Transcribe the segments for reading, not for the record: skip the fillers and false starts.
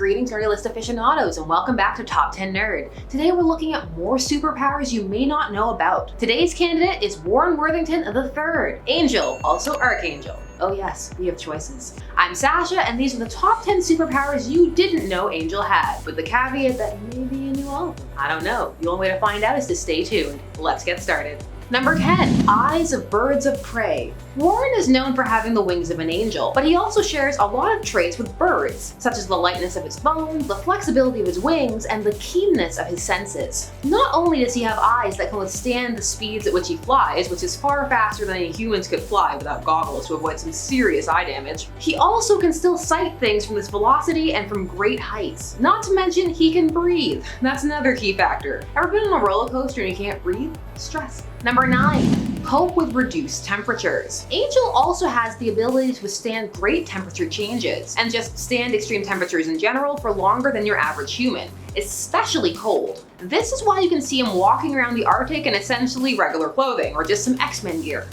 Greetings nerdy list aficionados and welcome back to Top 10 Nerd. Today we're looking at more superpowers you may not know about. Today's candidate is Warren Worthington III, Angel, also Archangel. Oh yes, we have choices. I'm Sasha and these are the top 10 superpowers you didn't know Angel had, with the caveat that maybe you knew all of them. I don't know. The only way to find out is to stay tuned. Let's get started. Number 10, eyes of birds of prey. Warren is known for having the wings of an angel, but he also shares a lot of traits with birds, such as the lightness of his bones, the flexibility of his wings, and the keenness of his senses. Not only does he have eyes that can withstand the speeds at which he flies, which is far faster than any humans could fly without goggles to avoid some serious eye damage, he also can still sight things from this velocity and from great heights. Not to mention, he can breathe. That's another key factor. Ever been on a roller coaster and you can't breathe? Stress. Number 9, cope with reduced temperatures. Angel also has the ability to withstand great temperature changes and just stand extreme temperatures in general for longer than your average human, especially cold. This is why you can see him walking around the Arctic in essentially regular clothing or just some X-Men gear.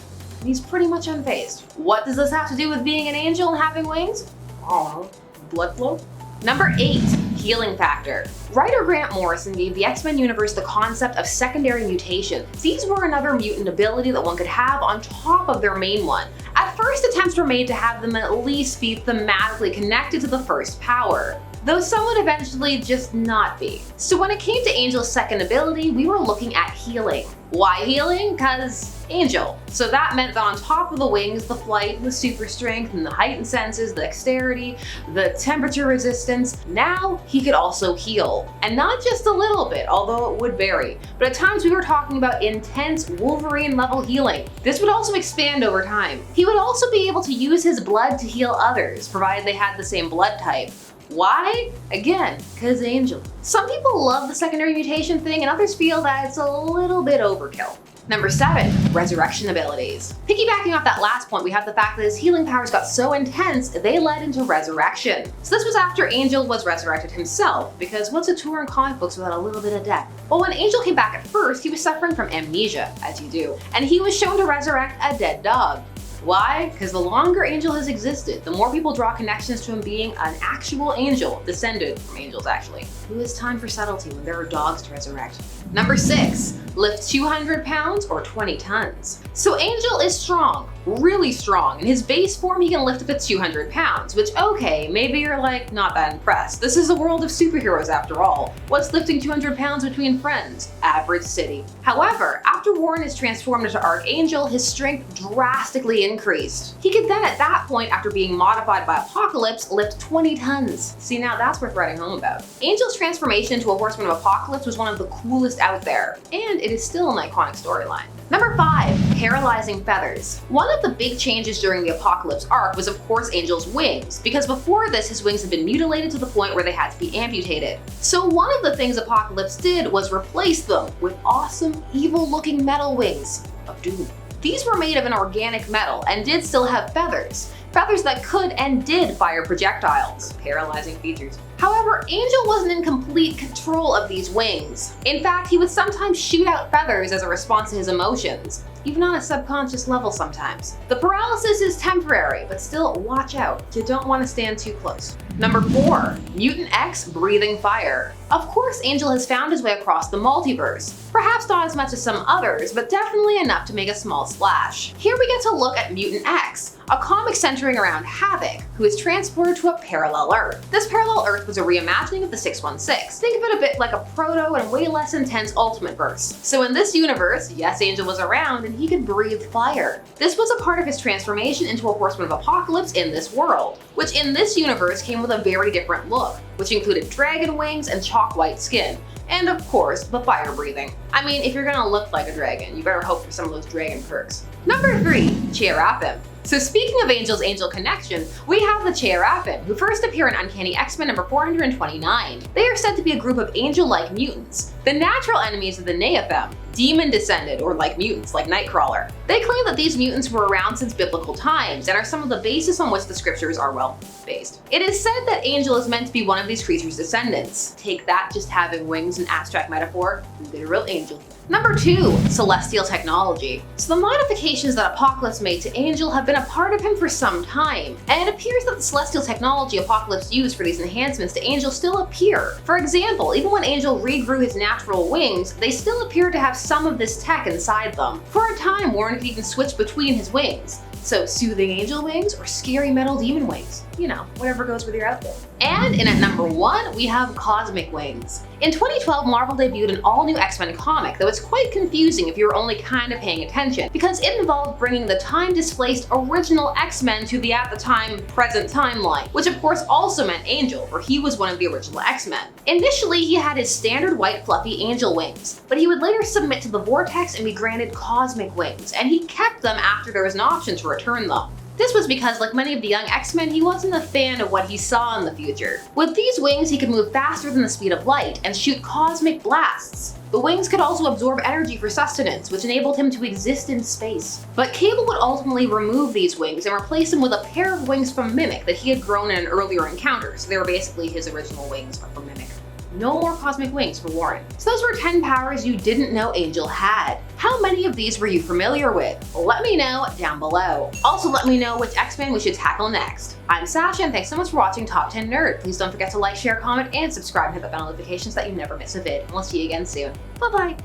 He's pretty much unfazed. What does this have to do with being an angel and having wings? I don't know. Blood flow? Number 8, healing factor. Writer Grant Morrison gave the X-Men universe the concept of secondary mutations. These were another mutant ability that one could have on top of their main one. At first, attempts were made to have them at least be thematically connected to the first power, though some would eventually just not be. So when it came to Angel's second ability, we were looking at healing. Why healing? Cause Angel. So that meant that on top of the wings, the flight, the super strength, and the heightened senses, the dexterity, the temperature resistance, now he could also heal. And not just a little bit, although it would vary. But at times we were talking about intense Wolverine level healing. This would also expand over time. He would also be able to use his blood to heal others, provided they had the same blood type. Why? Again, cause Angel. Some people love the secondary mutation thing and others feel that it's a little bit overkill. Number 7, resurrection abilities. Piggybacking off that last point, we have the fact that his healing powers got so intense, they led into resurrection. So this was after Angel was resurrected himself, because what's a tour in comic books without a little bit of death? But when Angel came back at first, he was suffering from amnesia, as you do, and he was shown to resurrect a dead dog. Why? Because the longer Angel has existed, the more people draw connections to him being an actual angel, descended from angels actually. Who has time for subtlety when there are dogs to resurrect? Number 6, lift 200 pounds or 20 tons. So Angel is strong, really strong. In his base form, he can lift up to 200 pounds, which okay, maybe you're like not that impressed. This is the world of superheroes after all. What's lifting 200 pounds between friends? Average city. However, after Warren is transformed into Archangel, his strength drastically increased. He could then at that point, after being modified by Apocalypse, lift 20 tons. See, now that's worth writing home about. Angel's transformation into a Horseman of Apocalypse was one of the coolest out there, and it is still an iconic storyline. Number 5, paralyzing feathers. One of the big changes during the Apocalypse arc was of course Angel's wings, because before this his wings had been mutilated to the point where they had to be amputated. So one of the things Apocalypse did was replace them with awesome, evil-looking metal wings of doom. These were made of an organic metal and did still have feathers. Feathers that could and did fire projectiles. Paralyzing features. However, Angel wasn't in complete control of these wings. In fact, he would sometimes shoot out feathers as a response to his emotions, even on a subconscious level sometimes. The paralysis is temporary, but still watch out. You don't want to stand too close. Number 4, Mutant X breathing fire. Of course, Angel has found his way across the multiverse. Perhaps not as much as some others, but definitely enough to make a small splash. Here we get to look at Mutant X, a comic centering around Havoc, who is transported to a parallel Earth. This parallel Earth was a reimagining of the 616. Think of it a bit like a proto and way less intense Ultimate Verse. So in this universe, yes, Angel was around and he could breathe fire. This was a part of his transformation into a Horseman of Apocalypse in this world, which in this universe came with a very different look, which included dragon wings and chalk white skin. And of course, the fire breathing. I mean, if you're gonna look like a dragon, you better hope for some of those dragon perks. Number 3, Cheerapim. So speaking of Angel's angel connection, we have the Cheerapim, who first appear in Uncanny X-Men number 429. They are said to be a group of angel-like mutants, the natural enemies of the Nephilim, demon-descended or like mutants like Nightcrawler. They claim that these mutants were around since biblical times and are some of the basis on which the scriptures are well based. It is said that Angel is meant to be one of these creatures' descendants. Take that, just having wings, an abstract metaphor, literal angel. Number 2. Celestial technology. So the modifications that Apocalypse made to Angel have been a part of him for some time, and it appears that the celestial technology Apocalypse used for these enhancements to Angel still appear. For example, even when Angel regrew his natural wings, they still appear to have some of this tech inside them. For a time, Warren could even switch between his wings. So soothing angel wings or scary metal demon wings. You know, whatever goes with your outfit. And in at number 1, we have cosmic wings. In 2012, Marvel debuted an all-new X-Men comic, though it's quite confusing if you're only kind of paying attention, because it involved bringing the time-displaced original X-Men to the at the time present timeline, which of course also meant Angel, for he was one of the original X-Men. Initially, he had his standard white fluffy angel wings, but he would later submit to the Vortex and be granted cosmic wings, and he kept them after there was an option to return them. This was because, like many of the young X-Men, he wasn't a fan of what he saw in the future. With these wings, he could move faster than the speed of light and shoot cosmic blasts. The wings could also absorb energy for sustenance, which enabled him to exist in space. But Cable would ultimately remove these wings and replace them with a pair of wings from Mimic that he had grown in an earlier encounter, so they were basically his original wings but from Mimic. No more cosmic wings for Warren. So those were 10 powers you didn't know Angel had. How many of these were you familiar with? Let me know down below. Also let me know which X-Men we should tackle next. I'm Sasha and thanks so much for watching Top 10 Nerd. Please don't forget to like, share, comment, and subscribe and hit the bell notifications so that you never miss a vid. And we'll see you again soon. Bye bye.